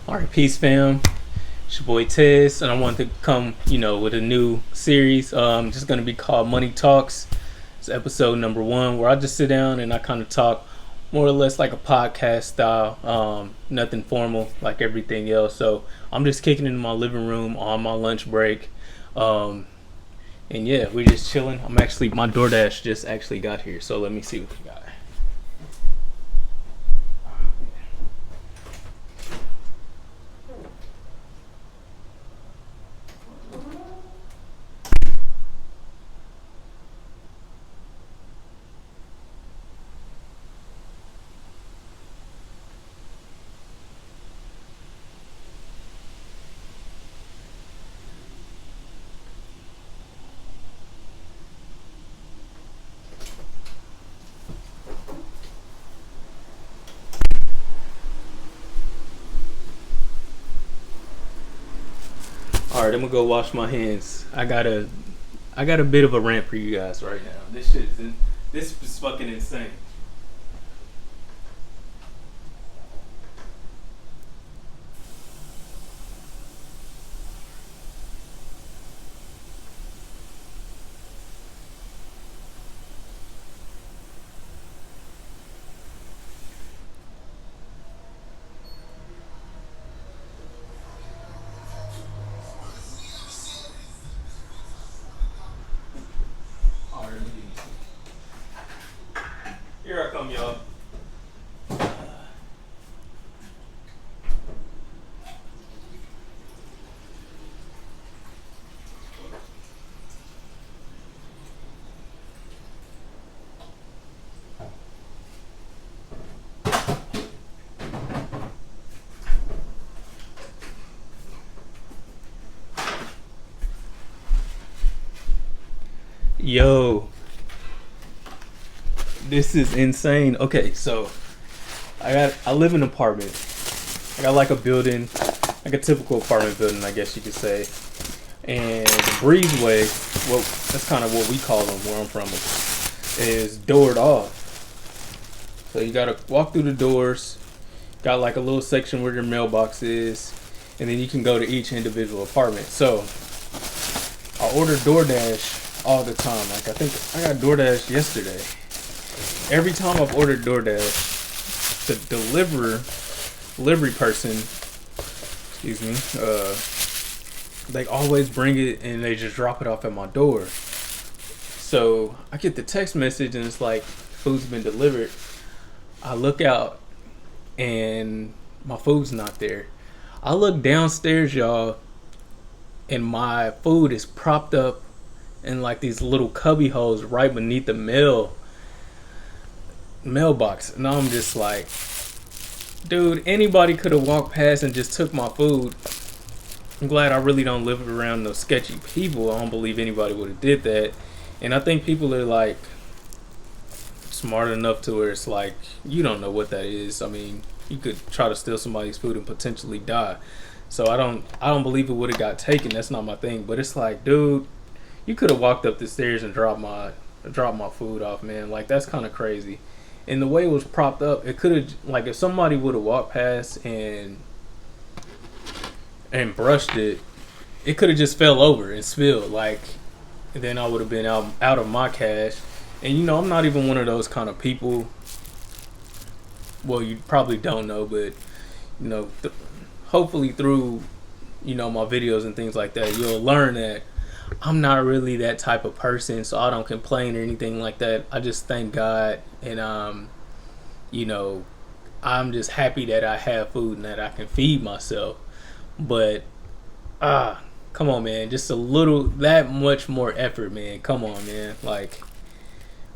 Alright, peace fam. It's your boy Tez, and I wanted to come, with a new series. Just gonna be called Money Talks. It's episode number 1, where I just sit down and I kind of talk more or less like a podcast style. Nothing formal like everything else. So I'm just kicking in my living room on my lunch break. And yeah, we're just chilling. My DoorDash just actually got here, so let me see what we got. All right, I'm gonna go wash my hands. I got a bit of a rant for you guys right now. This is fucking insane. All right, here I come, y'all. Yo, this is insane. Okay, so I live in an apartment. I got like a building, like a typical apartment building, I guess you could say. And the breezeway, well, that's kind of what we call them where I'm from, is doored off. So you gotta walk through the doors. Got like a little section where your mailbox is, and then you can go to each individual apartment. So I order DoorDash all the time. Like I think I got DoorDash yesterday. Every time I've ordered DoorDash, the delivery person, excuse me, they always bring it and they just drop it off at my door. So I get the text message and it's like food's been delivered. I look out and my food's not there. I look downstairs, y'all, and my food is propped up in like these little cubby holes right beneath the mailbox. And I'm just like, dude, anybody could have walked past and just took my food. I'm glad I really don't live around those sketchy people. I don't believe anybody would have did that. And I think people are like smart enough to where it's like, you don't know what that is. I mean, you could try to steal somebody's food and potentially die. So I don't believe it would have got taken. That's not my thing. But it's like, dude, you could have walked up the stairs and dropped my food off, man. Like, that's kind of crazy. And the way it was propped up, it could have, like, if somebody would have walked past and brushed it, it could have just fell over and spilled. Like, and then I would have been out of my cash. And I'm not even one of those kind of people. Well, you probably don't know, but hopefully through my videos and things like that, you'll learn that I'm not really that type of person, so I don't complain or anything like that. I just thank God, and I'm just happy that I have food and that I can feed myself. But come on, man, just a little, that much more effort, man. Come on, man. Like,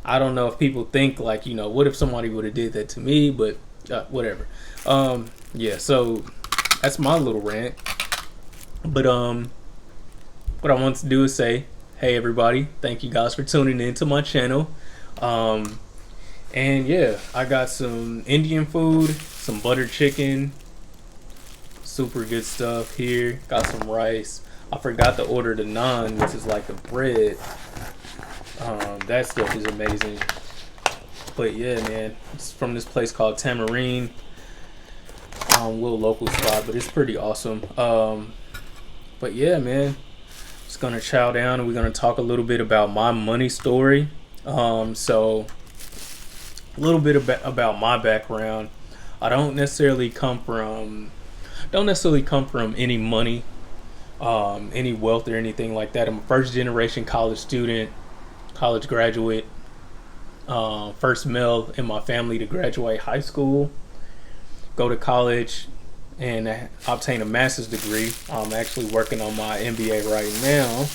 I don't know if people think like, what if somebody would have did that to me, but whatever. Yeah, so that's my little rant. But what I want to do is say, hey everybody, thank you guys for tuning in to my channel. And yeah, I got some Indian food, some butter chicken, super good stuff here. Got some rice. I forgot to order the naan, which is like the bread. That stuff is amazing. But yeah, man, it's from this place called Tamarine. little local spot, but it's pretty awesome. But yeah, man, just gonna chow down and we're gonna talk a little bit about my money story. So a little bit about my background. I don't necessarily come from any money, any wealth or anything like that. I'm a first generation college student, college graduate, first male in my family to graduate high school, go to college, and obtain a master's degree. I'm actually working on my MBA right now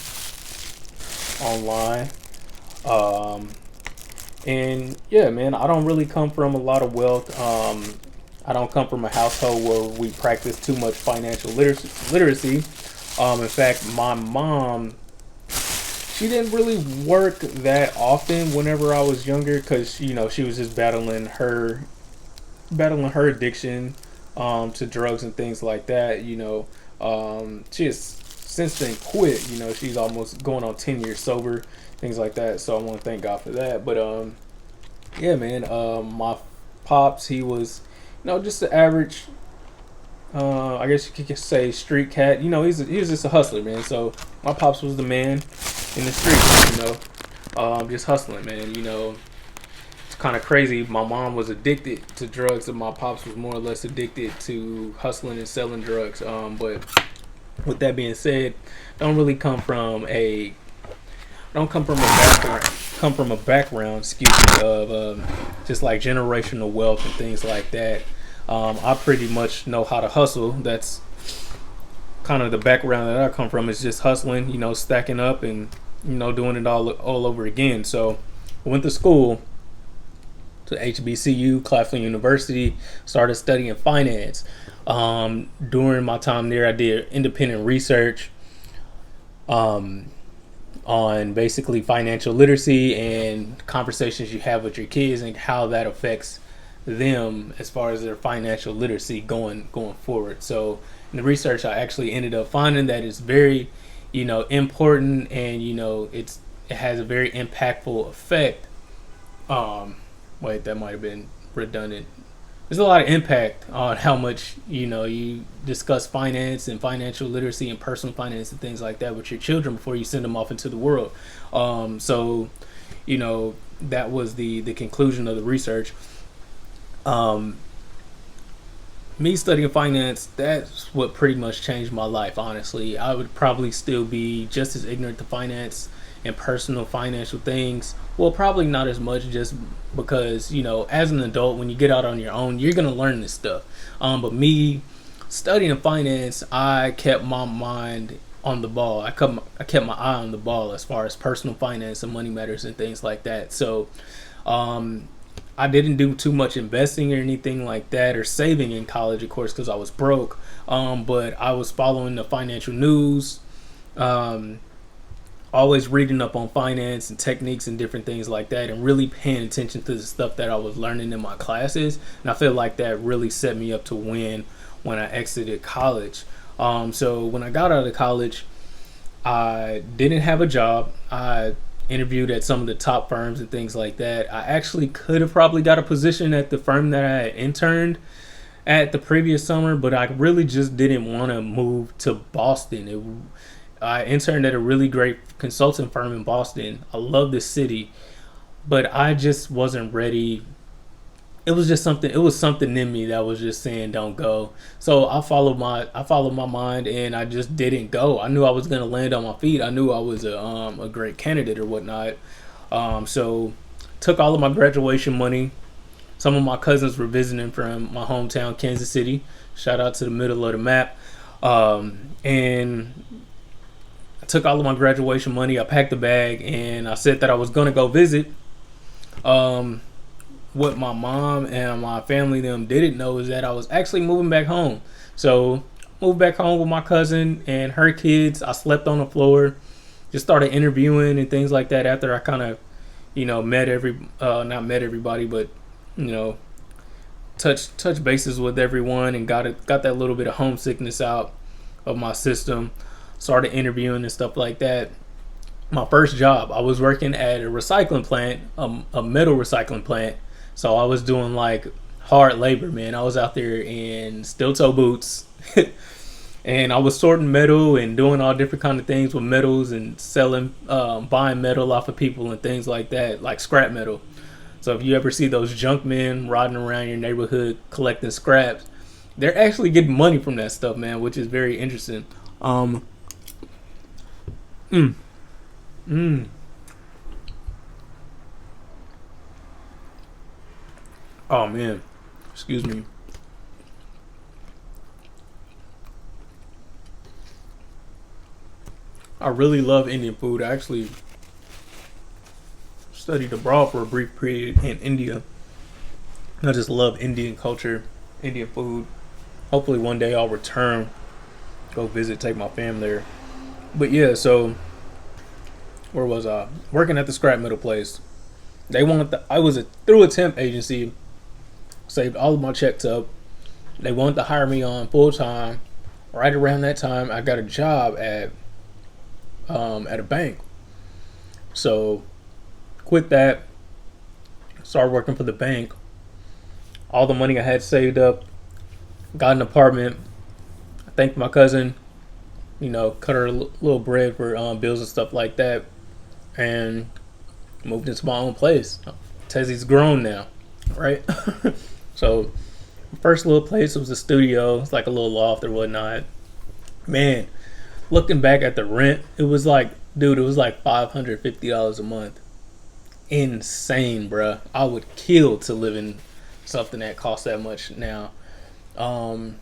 online. Um, and yeah, man, I don't really come from a lot of wealth. I don't come from a household where we practice too much financial literacy. In fact, my mom, she didn't really work that often whenever I was younger because she was just battling her addiction to drugs and things like that. She has since then quit. She's almost going on 10 years sober, things like that. So I want to thank God for that. But yeah, man, my pops, he was just the average. I guess you could say street cat. He was just a hustler, man. So my pops was the man in the streets. Just hustling, man. It's kind of crazy. My mom was addicted to drugs, and my pops was more or less addicted to hustling and selling drugs. But with that being said, don't really come from a background, excuse me, of just like generational wealth and things like that. I pretty much know how to hustle. That's kind of the background that I come from, is just hustling, stacking up and doing it all over again. So I went to school to HBCU, Claflin University, started studying finance. During my time there, I did independent research on basically financial literacy and conversations you have with your kids and how that affects them as far as their financial literacy going forward. So in the research, I actually ended up finding that it's very important, and it has a very impactful effect. Wait, that might have been redundant. There's a lot of impact on how much you discuss finance and financial literacy and personal finance and things like that with your children before you send them off into the world. So that was the conclusion of the research. Me studying finance, that's what pretty much changed my life. Honestly, I would probably still be just as ignorant to finance and personal financial things. Well, probably not as much, just because as an adult, when you get out on your own, you're gonna learn this stuff. But me studying finance, I kept my mind on the ball. I kept my eye on the ball as far as personal finance and money matters and things like that. So I didn't do too much investing or anything like that, or saving in college, of course, because I was broke. But I was following the financial news, always reading up on finance and techniques and different things like that, and really paying attention to the stuff that I was learning in my classes. And I feel like that really set me up to win when I exited college. So when I got out of college, I didn't have a job. I interviewed at some of the top firms and things like that. I actually could have probably got a position at the firm that I had interned at the previous summer, but I really just didn't want to move to Boston. I interned at a really great consulting firm in Boston. I love this city, but I just wasn't ready. It was something in me that was just saying don't go. So I followed my mind, and I just didn't go. I knew I was gonna land on my feet. I knew I was a great candidate or whatnot. So took all of my graduation money. Some of my cousins were visiting from my hometown, Kansas City. Shout out to the middle of the map. And I took all of my graduation money. I packed the bag, and I said that I was gonna go visit. What my mom and my family them didn't know is that I was actually moving back home. So moved back home with my cousin and her kids. I slept on the floor, just started interviewing and things like that after I kind of not met everybody, but touch bases with everyone, and got that little bit of homesickness out of my system. Started interviewing and stuff like that. My first job, I was working at a recycling plant, a metal recycling plant. So I was doing like hard labor, man. I was out there in steel toe boots, and I was sorting metal and doing all different kind of things with metals and selling, buying metal off of people and things like that, like scrap metal. So if you ever see those junk men riding around your neighborhood collecting scraps, they're actually getting money from that stuff, man, which is very interesting. Um, mm, mm. Oh man, excuse me. I really love Indian food. I actually studied abroad for a brief period in India. I just love Indian culture, Indian food. Hopefully one day I'll return, go visit, take my family there. But yeah, so where was I? Working at the scrap metal place. They wanted I was through a temp agency, saved all of my checks up. They wanted to hire me on full time. Right around that time, I got a job at a bank. So quit that, started working for the bank. All the money I had saved up, got an apartment. I thanked my cousin, cut her a little bread for bills and stuff like that, and moved into my own place. Tezzy's grown now, right? So, first little place was a studio. It's like a little loft or whatnot. Man, looking back at the rent, it was like, dude, it was like $550 a month. Insane, bruh. I would kill to live in something that costs that much now. Um,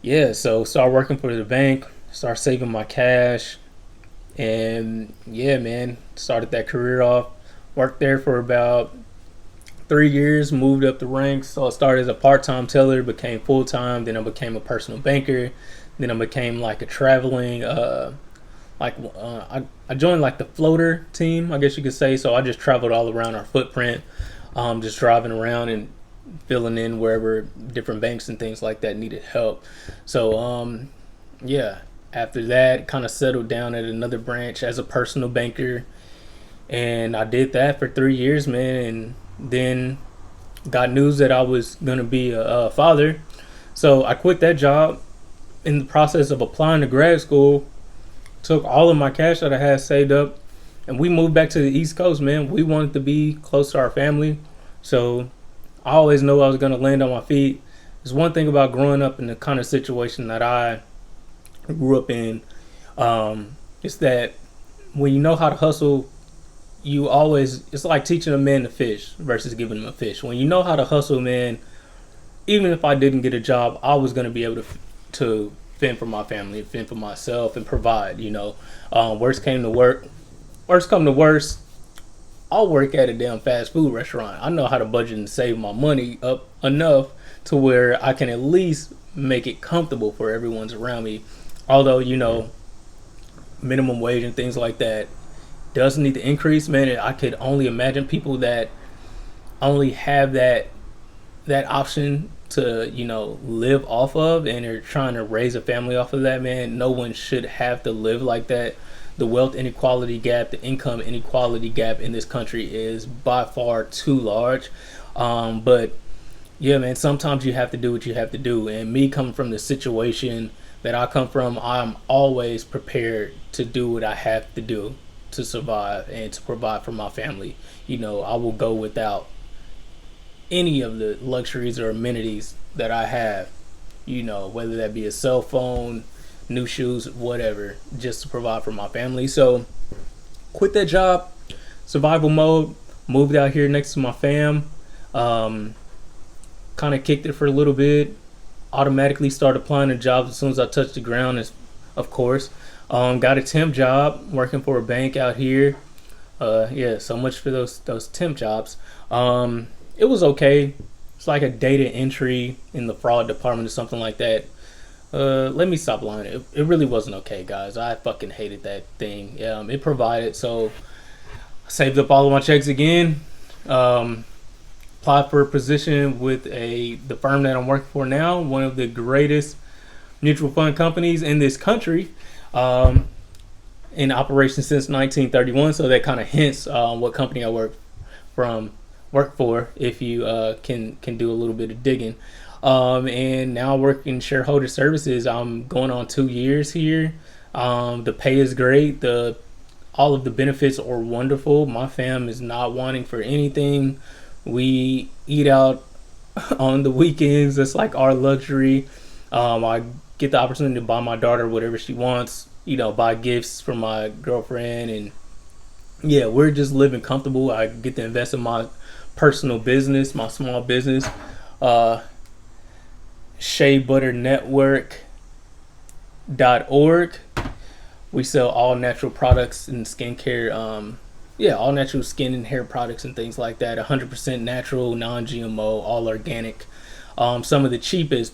yeah, so started working for the bank, started saving my cash, and yeah, man, started that career off. Worked there for about 3 years, moved up the ranks. So I started as a part-time teller, became full-time, then I became a personal banker, then I became like a traveling, I joined like the floater team, I guess you could say. So I just traveled all around our footprint, just driving around and filling in wherever different banks and things like that needed help. So yeah, after that, kind of settled down at another branch as a personal banker, and I did that for 3 years, man. And then got news that I was gonna be a father, so I quit that job. In the process of applying to grad school, took all of my cash that I had saved up, and we moved back to the East Coast, man. We wanted to be close to our family, so I always knew I was gonna land on my feet. There's one thing about growing up in the kind of situation that I grew up in, it's that when you know how to hustle, it's like teaching a man to fish versus giving him a fish. When you know how to hustle, man, even if I didn't get a job, I was going to be able to fend for my family, fend for myself, and provide. Worst came to worst come to worst, I'll work at a damn fast food restaurant. I know how to budget and save my money up enough to where I can at least make it comfortable for everyone's around me. Although, minimum wage and things like that does need to increase, man. I could only imagine people that only have that option to live off of, and are trying to raise a family off of that, man. No one should have to live like that. The wealth inequality gap, the income inequality gap in this country is by far too large. But yeah, man, sometimes you have to do what you have to do. And me coming from the situation that I come from, I'm always prepared to do what I have to do to survive and to provide for my family. I will go without any of the luxuries or amenities that I have, whether that be a cell phone, new shoes, whatever, just to provide for my family. So quit that job, survival mode, moved out here next to my fam, kind of kicked it for a little bit, automatically started applying to jobs as soon as I touched the ground, of course. Got a temp job working for a bank out here. Yeah, so much for those temp jobs. It was okay. It's like a data entry in the fraud department or something like that. Let me stop lying. It really wasn't okay, guys. I fucking hated that thing. It provided, so I saved up all of my checks again. Applied for a position with the firm that I'm working for now, one of the greatest mutual fund companies in this country, in operation since 1931. So that kind of hints what company I work from, work for if you can do a little bit of digging. And now I work in shareholder services. I'm going on 2 years here. The pay is great. The All of the benefits are wonderful. My fam is not wanting for anything. We eat out on the weekends. That's like our luxury. I get the opportunity to buy my daughter whatever she wants. Buy gifts for my girlfriend, and yeah, we're just living comfortable. I get to invest in my personal business, my small business, uh, Shea Butter Network.org. We sell all natural products and skincare. All natural skin and hair products and things like that. 100% natural, non-GMO, all organic. Some of the cheapest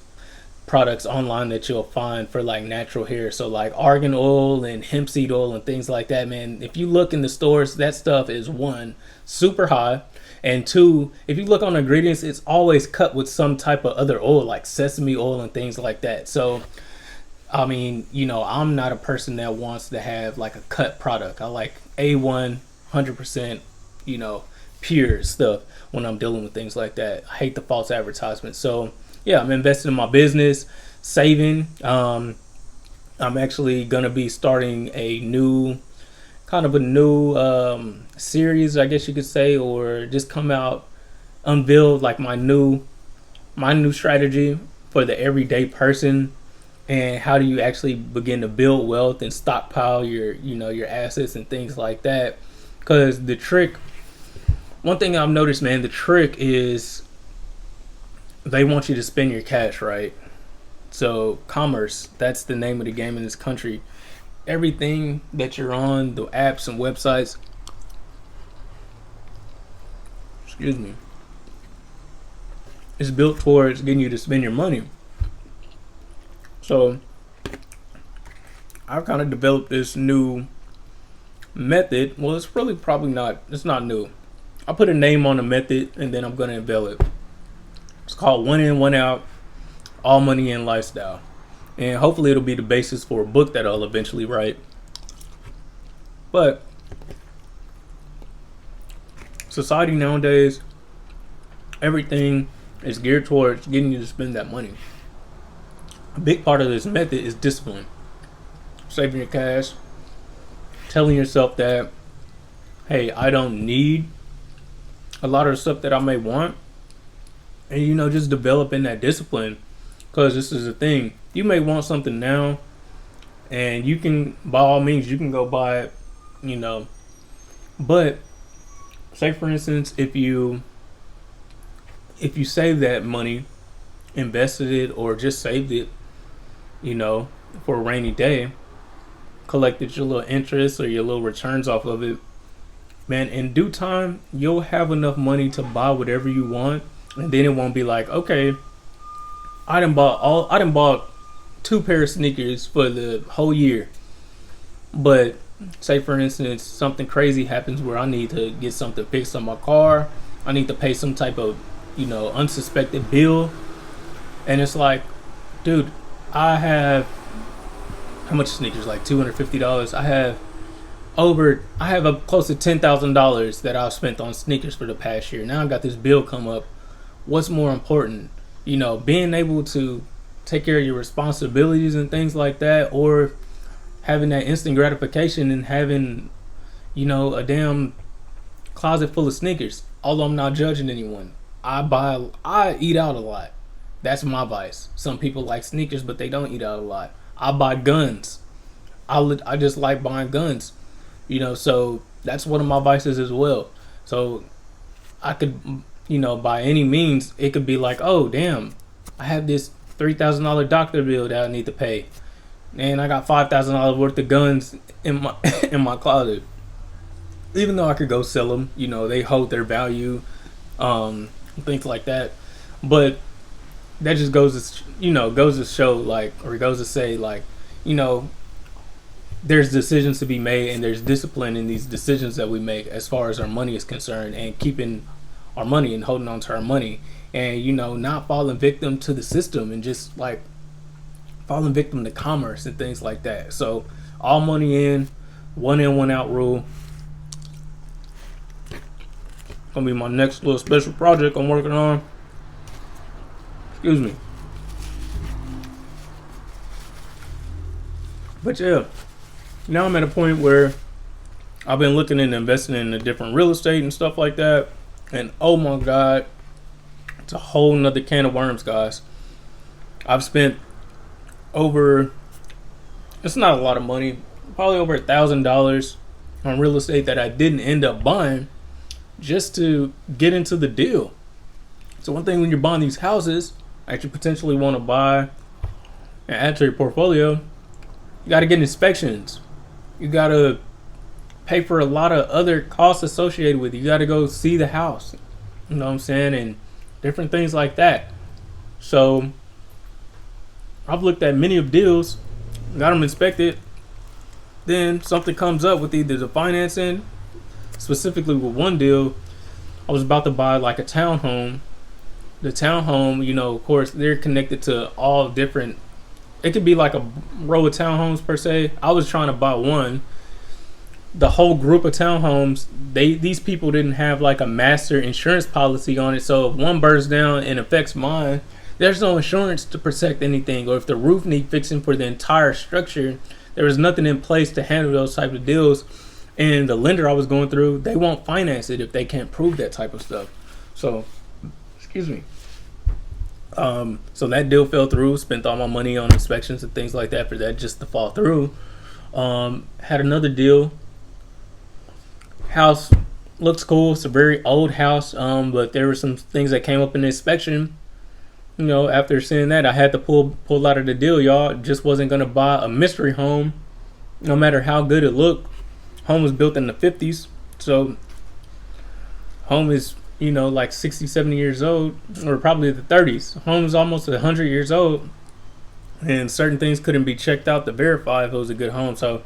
products online that you'll find for like natural hair. So like argan oil and hemp seed oil and things like that, man. If you look in the stores, that stuff is one, super high. And two, if you look on the ingredients, it's always cut with some type of other oil like sesame oil and things like that. So I mean, I'm not a person that wants to have like a cut product. I like A1, 100%, pure stuff when I'm dealing with things like that. I hate the false advertisement. So yeah, I'm investing in my business, saving. I'm actually gonna be starting a new series, I guess you could say, or just come out, unveil like my new strategy for the everyday person, and how do you actually begin to build wealth and stockpile your assets and things like that. Because one thing I've noticed, man, the trick is they want you to spend your cash, right? So commerce, that's the name of the game in this country. Everything that you're on, the apps and websites, excuse me, is built towards getting you to spend your money. So I've kind of developed this new method. Well, it's really it's not new. I put a name on the method and then I'm going to unveil it. It's called One In, One Out, All Money In Lifestyle. And hopefully it'll be the basis for a book that I'll eventually write. But society nowadays, everything is geared towards getting you to spend that money. A big part of this method is discipline. Saving your cash, telling yourself that, hey, I don't need a lot of the stuff that I may want. And just developing that discipline. Because this is the thing, you may want something now, and you can, by all means, you can go buy it, but say for instance, if you save that money, invested it, or just saved it, for a rainy day, collected your little interest or your little returns off of it, man, in due time, you'll have enough money to buy whatever you want. And then it won't be like, okay, I done bought 2 pair of sneakers for the whole year. But say for instance, something crazy happens where I need to get something fixed on my car. I need to pay some type of, unsuspected bill. And it's like, dude, I have, how much sneakers? Like $250. I have close to $10,000 that I've spent on sneakers for the past year. Now I got this bill come up. What's more important? Being able to take care of your responsibilities and things like that, or having that instant gratification and having, a damn closet full of sneakers. Although I'm not judging anyone. I eat out a lot. That's my vice. Some people like sneakers, but they don't eat out a lot. I buy guns. I just like buying guns. So that's one of my vices as well. So I could, by any means, it could be like, oh damn, I have this $3,000 doctor bill that I need to pay, and I got $5,000 worth of guns in my in my closet. Even though I could go sell them, they hold their value, things like that. But that just goes to show, like, or goes to say, like, there's decisions to be made, and there's discipline in these decisions that we make as far as our money is concerned, and keeping our money and holding on to our money, and not falling victim to the system, and just like falling victim to commerce and things like that. So all money in, one out rule. Gonna be my next little special project I'm working on. Excuse me. But yeah, now I'm at a point where I've been looking into investing in the different real estate and stuff like that. And oh my God, it's a whole nother can of worms, guys. I've spent over, it's not a lot of money, probably over $1,000 on real estate that I didn't end up buying just to get into the deal. So one thing when you're buying these houses that you potentially want to buy and add to your portfolio, you got to get inspections. You got to pay for a lot of other costs associated with it. You got to go see the house, you know what I'm saying, and different things like that. So I've looked at many of deals, got them inspected, then something comes up with either the financing, specifically with one deal. I was about to buy like a townhome. The townhome, you know, of course, they're connected to all different, it could be like a row of townhomes per se. I was trying to buy one. The whole group of townhomes, these people didn't have like a master insurance policy on it. So if one burns down and affects mine, there's no insurance to protect anything. Or if the roof needs fixing for the entire structure, there was nothing in place to handle those type of deals. And the lender I was going through, they won't finance it if they can't prove that type of stuff. So, excuse me. So that deal fell through. Spent all my money on inspections and things like that for that just to fall through. Had another deal. House looks cool. It's a very old house, but there were some things that came up in the inspection. You know, after seeing that, I had to pull out of the deal, y'all. Just wasn't gonna buy a mystery home, no matter how good it looked. Home was built in the 50s, so home is, you know, like 60, 70 years old, or probably the 30s. Home is almost 100 years old, and certain things couldn't be checked out to verify if it was a good home. So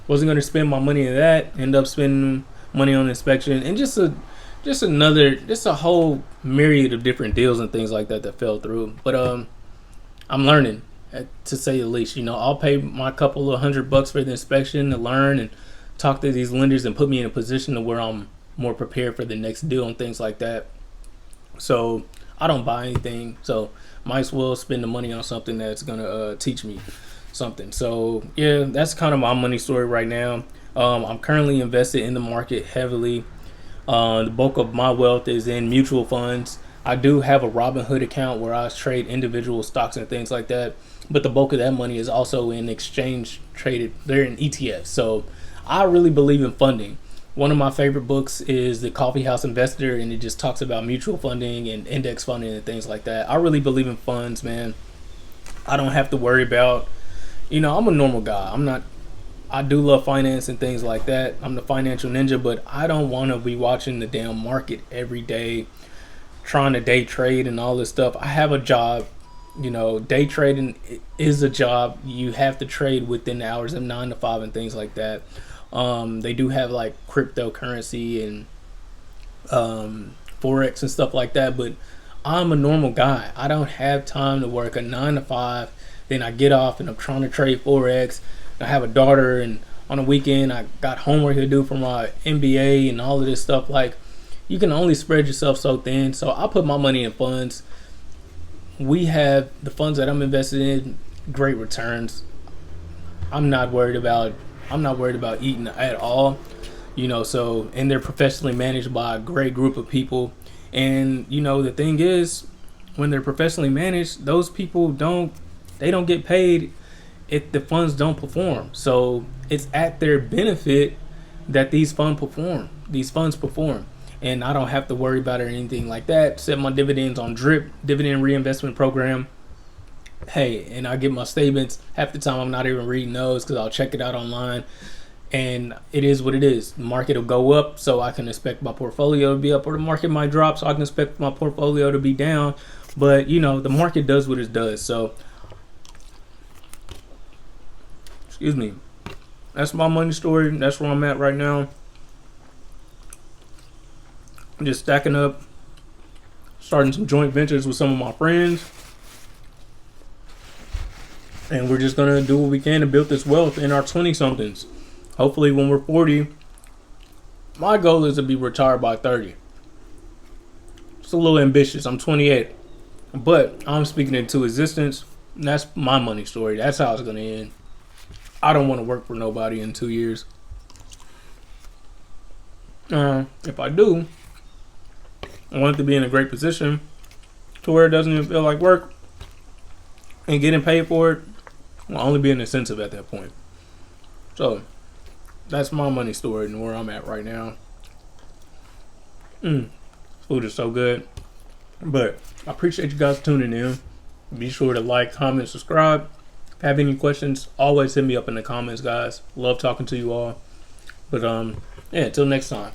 wasn't gonna spend my money on that. End up spending money on inspection and just a whole myriad of different deals and things like that fell through. But I'm learning, to say the least. You know, I'll pay my couple of $100 for the inspection to learn and talk to these lenders and put me in a position to where I'm more prepared for the next deal and things like that. So I don't buy anything, so might as well spend the money on something that's gonna teach me something. So yeah, that's kind of my money story right now. I'm currently invested in the market heavily. The bulk of my wealth is in mutual funds. I do have a Robinhood account where I trade individual stocks and things like that, but the bulk of that money is also in exchange traded. They're in ETFs. So I really believe in funding. One of my favorite books is The Coffee House Investor, and it just talks about mutual funding and index funding and things like that. I really believe in funds, man. I don't have to worry about, you know, I'm a normal guy. I do love finance and things like that. I'm the financial ninja, but I don't want to be watching the damn market every day, trying to day trade and all this stuff. I have a job, you know, day trading is a job. You have to trade within the hours of 9 to 5 and things like that. They do have like cryptocurrency and Forex and stuff like that, but I'm a normal guy. I don't have time to work a 9 to 5. Then I get off and I'm trying to trade Forex. I have a daughter, and on the weekend I got homework to do for my MBA and all of this stuff. Like, you can only spread yourself so thin. So I put my money in funds. We have the funds that I'm invested in, great returns. I'm not worried about eating at all, you know. So, and they're professionally managed by a great group of people. And you know, the thing is, when they're professionally managed, those people don't get paid if the funds don't perform. So it's at their benefit that these funds perform. And I don't have to worry about it or anything like that. Set my dividends on DRIP, dividend reinvestment program. Hey, and I get my statements. Half the time I'm not even reading those because I'll check it out online. And it is what it is. The market will go up, so I can expect my portfolio to be up, or the market might drop, so I can expect my portfolio to be down. But you know, the market does what it does. So excuse me, that's my money story. That's where I'm at right now. I'm just stacking up, starting some joint ventures with some of my friends, and we're just gonna do what we can to build this wealth in our 20-somethings. Hopefully when we're 40, my goal is to be retired by 30. It's a little ambitious. I'm 28, but I'm speaking into existence. And that's my money story. That's how it's gonna end. I don't want to work for nobody in 2 years. If I do, I want it to be in a great position to where it doesn't even feel like work, and getting paid for it will only be an incentive at that point. So that's my money story and where I'm at right now. Food is so good. But I appreciate you guys tuning in. Be sure to like, comment, subscribe. If you have any questions, always hit me up in the comments, guys. Love talking to you all. But yeah, until next time.